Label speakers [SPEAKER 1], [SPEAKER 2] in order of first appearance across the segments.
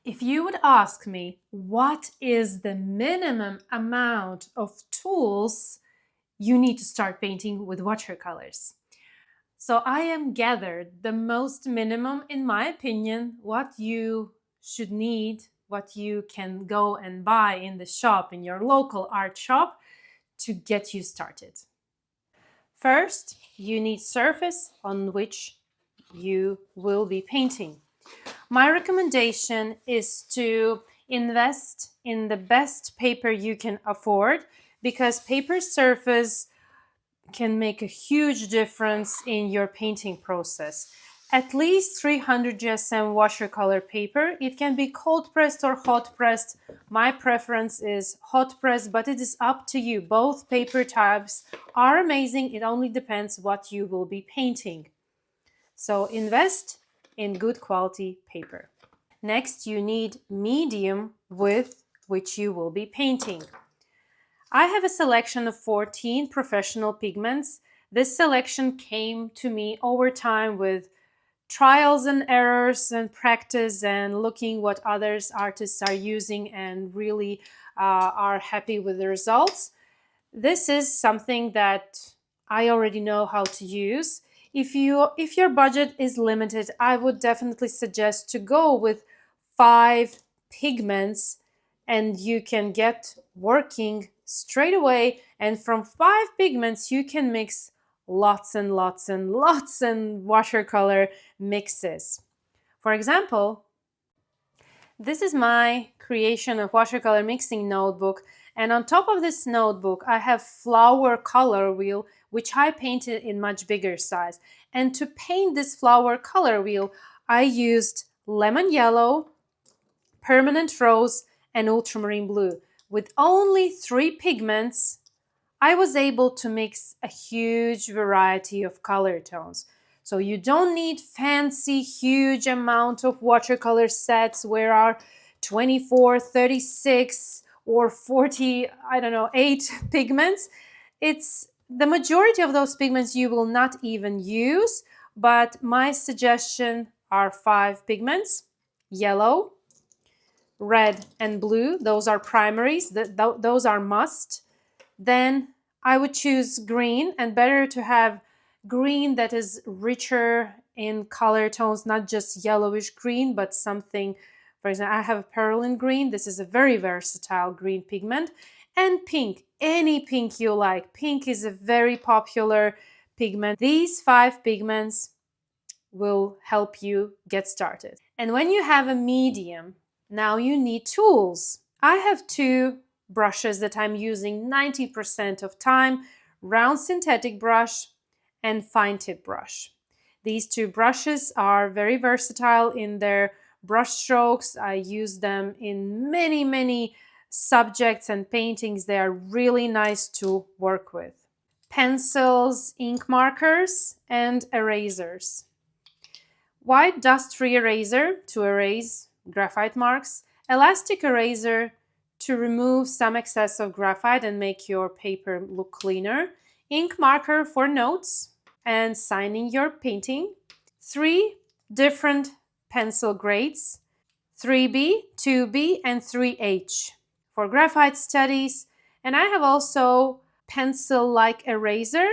[SPEAKER 1] If you would ask me what is the minimum amount of tools you need to start painting with watercolors, so I am gathered the most minimum, in my opinion, what you should need, what you can go and buy in the shop, in your local art shop, to get you started. First, you need surface on which you will be painting. My recommendation is to invest in the best paper you can afford, because paper surface can make a huge difference in your painting process. At least 300 GSM watercolor paper. It can be cold pressed or hot pressed. My preference is hot pressed, but it is up to you. Both paper types are amazing. It only depends what you will be painting. So invest in good quality paper. Next, you need medium with which you will be painting. I have a selection of 14 professional pigments. This selection came to me over time with trials and errors and practice and looking what others artists are using and really are happy with the results. This is something that I already know how to use. If your budget is limited, I would definitely suggest to go with 5 pigments, and you can get working straight away. And from 5 pigments, you can mix lots and lots and lots and watercolor mixes. For example, this is my creation of watercolor mixing notebook, and on top of this notebook I have flower color wheel, which I painted in much bigger size. And to paint this flower color wheel, I used lemon yellow, permanent rose, and ultramarine blue. With only 3 pigments, I was able to mix a huge variety of color tones. So you don't need fancy, huge amount of watercolor sets where are 24, 36, or 40, 8 pigments. It's the majority of those pigments you will not even use, but my suggestion are 5 pigments: yellow, red, and blue. Those are primaries, those are must. Then I would choose green, and better to have green that is richer in color tones, not just yellowish green, but something, for example, I have perylene green. This is a very versatile green pigment. And pink, any pink you like. Pink is a very popular pigment. These 5 pigments will help you get started. And when you have a medium, now you need tools. I have 2 brushes that I'm using 90% of time: round synthetic brush and fine tip brush. These 2 brushes are very versatile in their brush strokes. I use them in many subjects and paintings. They are really nice to work with. Pencils, ink markers, and erasers. White dust-free eraser to erase graphite marks. Elastic eraser to remove some excess of graphite and make your paper look cleaner. Ink marker for notes and signing your painting. 3 different pencil grades: 3B, 2B, and 3H for graphite studies. And I have also pencil-like eraser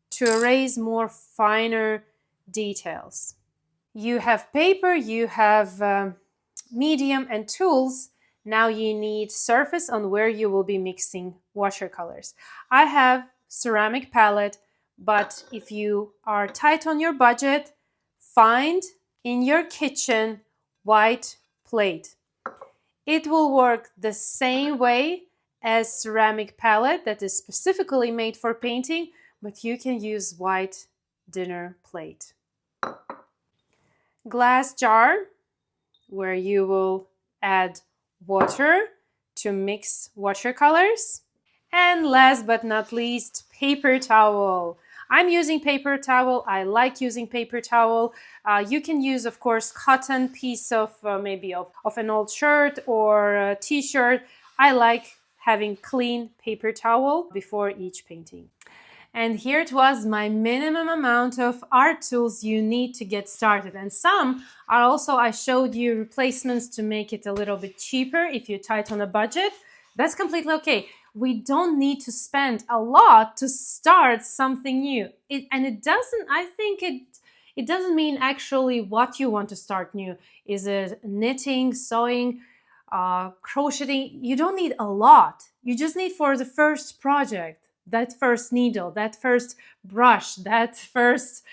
[SPEAKER 1] to erase more finer details. You have paper, you have medium and tools. Now you need surface on where you will be mixing watercolors. I have ceramic palette, but if you are tight on your budget, find in your kitchen white plate. It will work the same way as ceramic palette that is specifically made for painting, but you can use white dinner plate. Glass jar where you will add water to mix watercolors. And last but not least, paper towel. I'm using paper towel. I like using paper towel. You can use, of course, cotton piece of maybe of an old shirt or a t-shirt. I like having clean paper towel before each painting. And here it was, my minimum amount of art tools you need to get started. And some are also, I showed you replacements to make it a little bit cheaper if you're tight on a budget. That's completely okay. We don't need to spend a lot to start something new. It doesn't mean actually what you want to start new. Is it knitting, sewing, crocheting? You don't need a lot. You just need for the first project, that first needle, that first brush, that first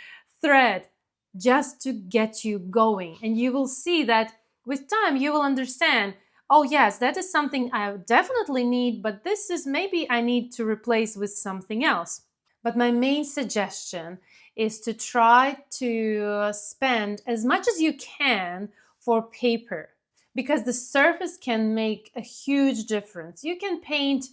[SPEAKER 1] thread, just to get you going. And you will see that with time, you will understand, oh yes, that is something I definitely need, but this is maybe I need to replace with something else. But my main suggestion is to try to spend as much as you can for paper, because the surface can make a huge difference. You can paint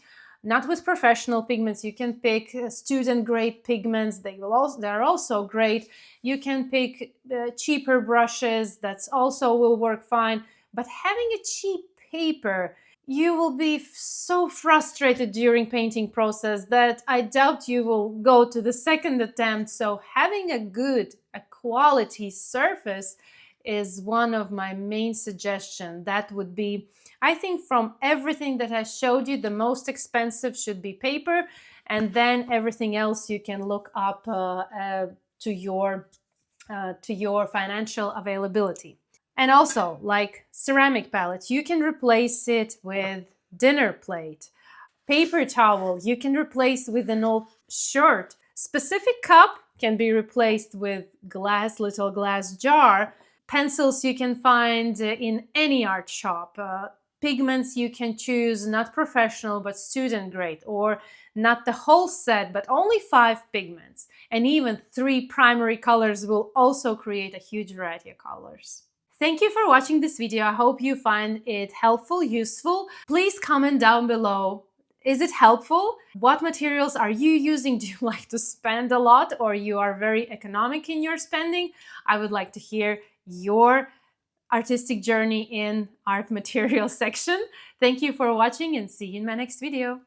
[SPEAKER 1] not with professional pigments. You can pick student grade pigments. They're also great. You can pick cheaper brushes. That's also will work fine. But having a cheap paper, you will be so frustrated during painting process that I doubt you will go to the second attempt. So having a quality surface is one of my main suggestions. That would be, I think, from everything that I showed you, the most expensive should be paper, and then everything else you can look up to your financial availability. And also, like ceramic palettes, you can replace it with dinner plate. Paper towel, you can replace with an old shirt. Specific cup can be replaced with little glass jar. Pencils you can find in any art shop. Pigments you can choose not professional but student grade, or not the whole set but only 5 pigments. And even 3 primary colors will also create a huge variety of colors. Thank you for watching this video. I hope you find it helpful, useful. Please comment down below. Is it helpful? What materials are you using? Do you like to spend a lot, or you are very economic in your spending? I would like to hear your artistic journey in art material section. Thank you for watching, and see you in my next video.